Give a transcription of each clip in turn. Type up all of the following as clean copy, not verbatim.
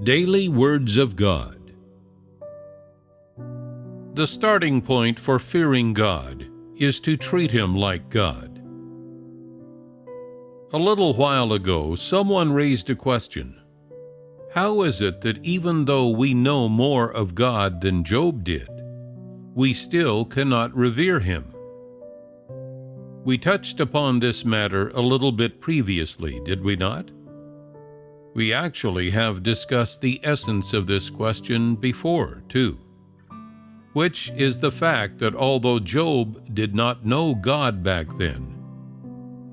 Daily Words of God. The starting point for fearing God is to treat Him like God. A little while ago, someone raised a question. How is it that even though we know more of God than Job did, we still cannot revere Him? We touched upon this matter a little bit previously, did we not? We actually have discussed the essence of this question before, too, which is the fact that although Job did not know God back then,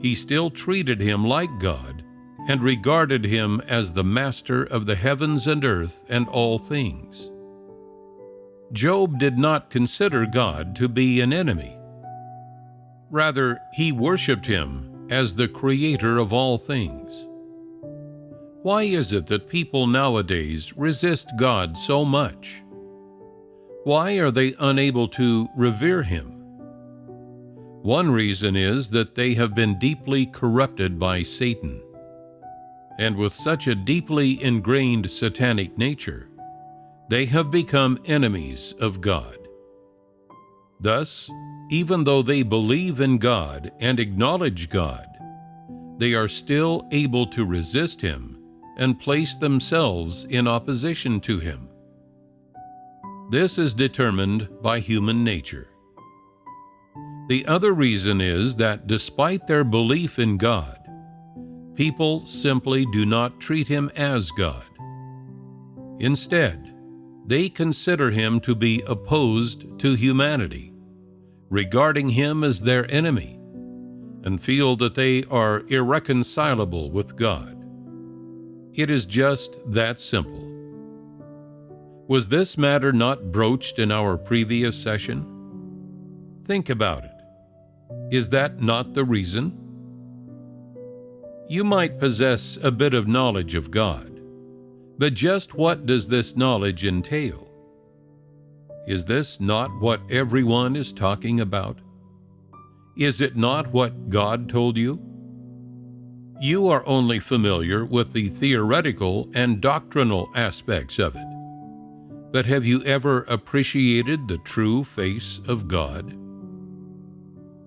he still treated Him like God and regarded Him as the master of the heavens and earth and all things. Job did not consider God to be an enemy. Rather, he worshipped Him as the creator of all things. Why is it that people nowadays resist God so much? Why are they unable to revere Him? One reason is that they have been deeply corrupted by Satan. And with such a deeply ingrained satanic nature, they have become enemies of God. Thus, even though they believe in God and acknowledge God, they are still able to resist Him and place themselves in opposition to Him. This is determined by human nature. The other reason is that despite their belief in God, people simply do not treat Him as God. Instead, they consider Him to be opposed to humanity, regarding Him as their enemy, and feel that they are irreconcilable with God. It is just that simple. Was this matter not broached in our previous session? Think about it. Is that not the reason? You might possess a bit of knowledge of God, but just what does this knowledge entail? Is this not what everyone is talking about? Is it not what God told you? You are only familiar with the theoretical and doctrinal aspects of it. But have you ever appreciated the true face of God?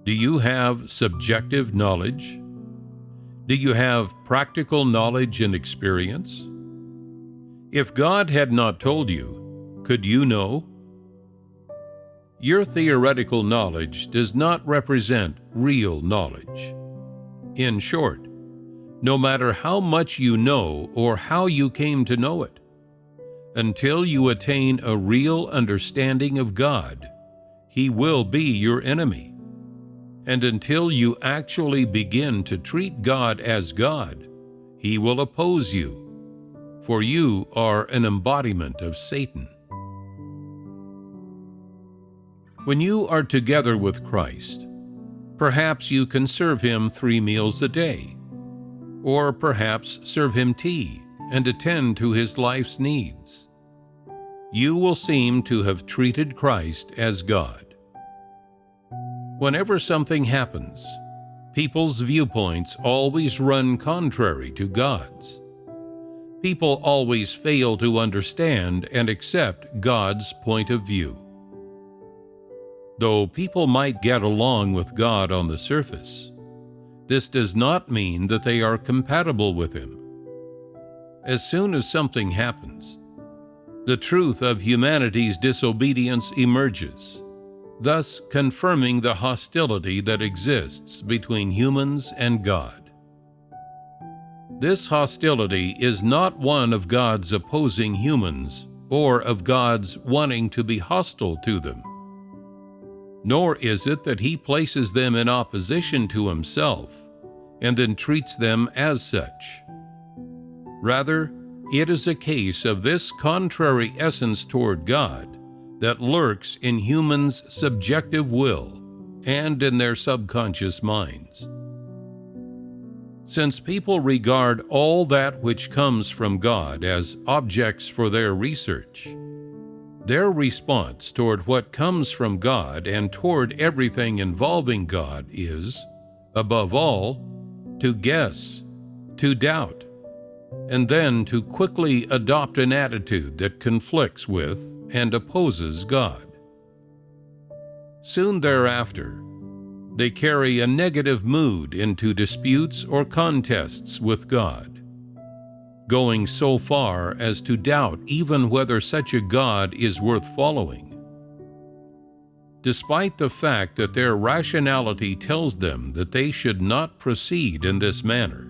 Do you have subjective knowledge? Do you have practical knowledge and experience? If God had not told you, could you know? Your theoretical knowledge does not represent real knowledge. In short, no matter how much you know or how you came to know it, until you attain a real understanding of God, He will be your enemy. And until you actually begin to treat God as God, He will oppose you, for you are an embodiment of Satan. When you are together with Christ, perhaps you can serve Him 3 meals a day, or perhaps serve Him tea and attend to His life's needs. You will seem to have treated Christ as God. Whenever something happens, people's viewpoints always run contrary to God's. People always fail to understand and accept God's point of view. Though people might get along with God on the surface, this does not mean that they are compatible with Him. As soon as something happens, the truth of humanity's disobedience emerges, thus confirming the hostility that exists between humans and God. This hostility is not one of God's opposing humans or of God's wanting to be hostile to them. Nor is it that He places them in opposition to Himself and then treats them as such. Rather, it is a case of this contrary essence toward God that lurks in humans' subjective will and in their subconscious minds. Since people regard all that which comes from God as objects for their research, their response toward what comes from God and toward everything involving God is, above all, to guess, to doubt, and then to quickly adopt an attitude that conflicts with and opposes God. Soon thereafter, they carry a negative mood into disputes or contests with God, going so far as to doubt even whether such a God is worth following. Despite the fact that their rationality tells them that they should not proceed in this manner,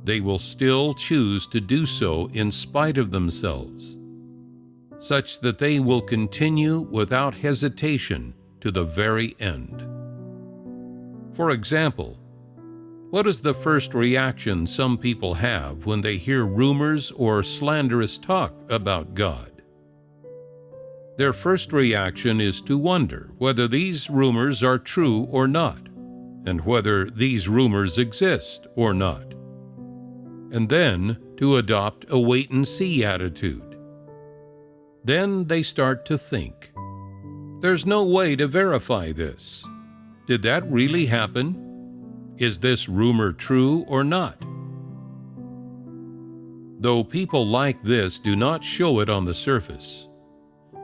they will still choose to do so in spite of themselves, such that they will continue without hesitation to the very end. For example, what is the first reaction some people have when they hear rumors or slanderous talk about God? Their first reaction is to wonder whether these rumors are true or not, and whether these rumors exist or not, and then to adopt a wait-and-see attitude. Then they start to think, "There's no way to verify this. Did that really happen? Is this rumor true or not?" Though people like this do not show it on the surface,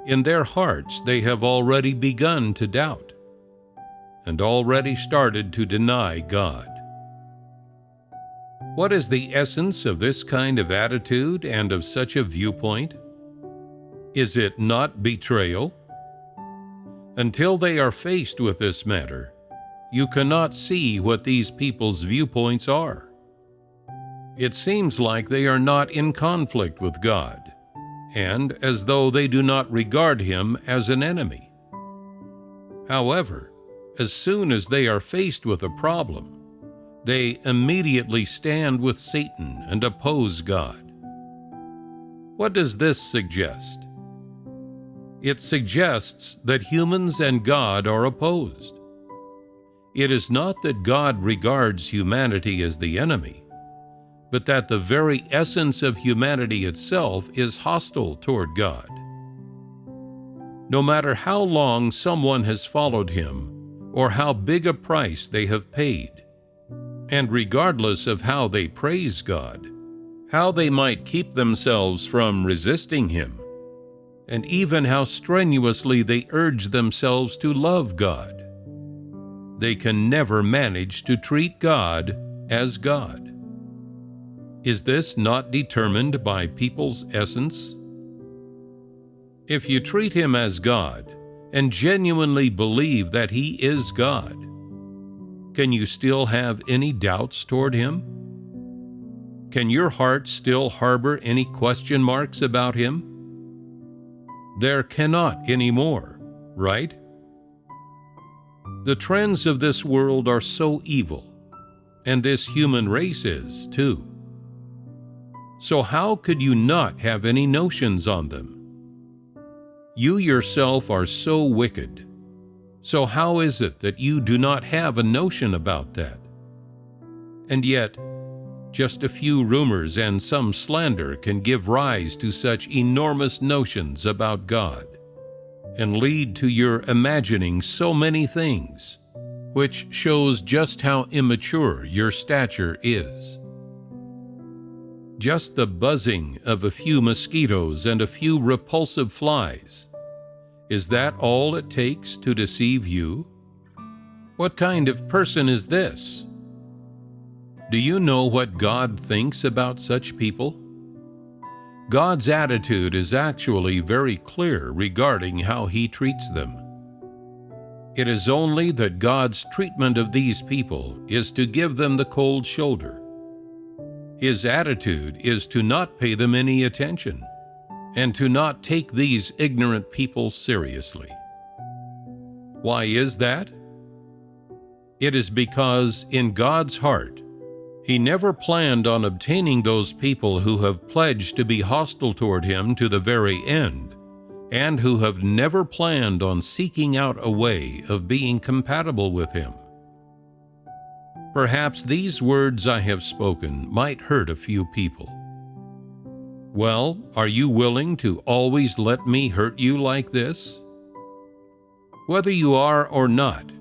in their hearts they have already begun to doubt, and already started to deny God. What is the essence of this kind of attitude and of such a viewpoint? Is it not betrayal? Until they are faced with this matter, you cannot see what these people's viewpoints are. It seems like they are not in conflict with God, and as though they do not regard Him as an enemy. However, as soon as they are faced with a problem, they immediately stand with Satan and oppose God. What does this suggest? It suggests that humans and God are opposed. It is not that God regards humanity as the enemy, but that the very essence of humanity itself is hostile toward God. No matter how long someone has followed Him, or how big a price they have paid, and regardless of how they praise God, how they might keep themselves from resisting Him, and even how strenuously they urge themselves to love God, they can never manage to treat God as God. Is this not determined by people's essence? If you treat Him as God and genuinely believe that He is God, can you still have any doubts toward Him? Can your heart still harbor any question marks about Him? There cannot anymore, right? The trends of this world are so evil, and this human race is too. So how could you not have any notions on them? You yourself are so wicked. So how is it that you do not have a notion about that? And yet, just a few rumors and some slander can give rise to such enormous notions about God, and lead to your imagining so many things, which shows just how immature your stature is. Just the buzzing of a few mosquitoes and a few repulsive flies, is that all it takes to deceive you? What kind of person is this? Do you know what God thinks about such people? God's attitude is actually very clear regarding how He treats them. It is only that God's treatment of these people is to give them the cold shoulder. His attitude is to not pay them any attention, and to not take these ignorant people seriously. Why is that? It is because in God's heart, He never planned on obtaining those people who have pledged to be hostile toward Him to the very end, and who have never planned on seeking out a way of being compatible with Him. Perhaps these words I have spoken might hurt a few people. Well, are you willing to always let me hurt you like this? Whether you are or not,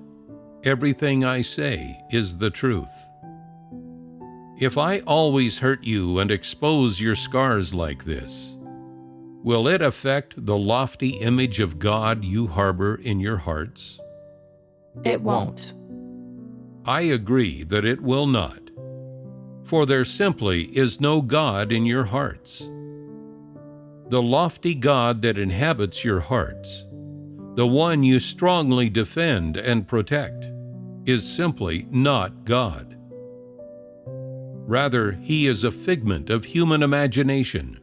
everything I say is the truth. If I always hurt you and expose your scars like this, will it affect the lofty image of God you harbor in your hearts? It won't. I agree that it will not, for there simply is no God in your hearts. The lofty God that inhabits your hearts, the one you strongly defend and protect, is simply not God. Rather, he is a figment of human imagination.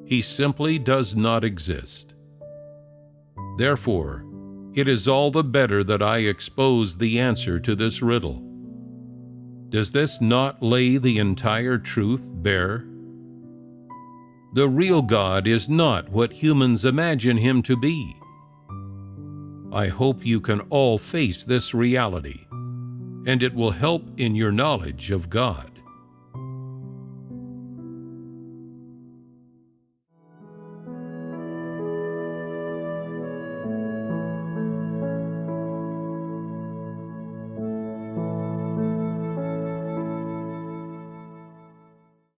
He simply does not exist. Therefore, it is all the better that I expose the answer to this riddle. Does this not lay the entire truth bare? The real God is not what humans imagine him to be. I hope you can all face this reality, and it will help in your knowledge of God.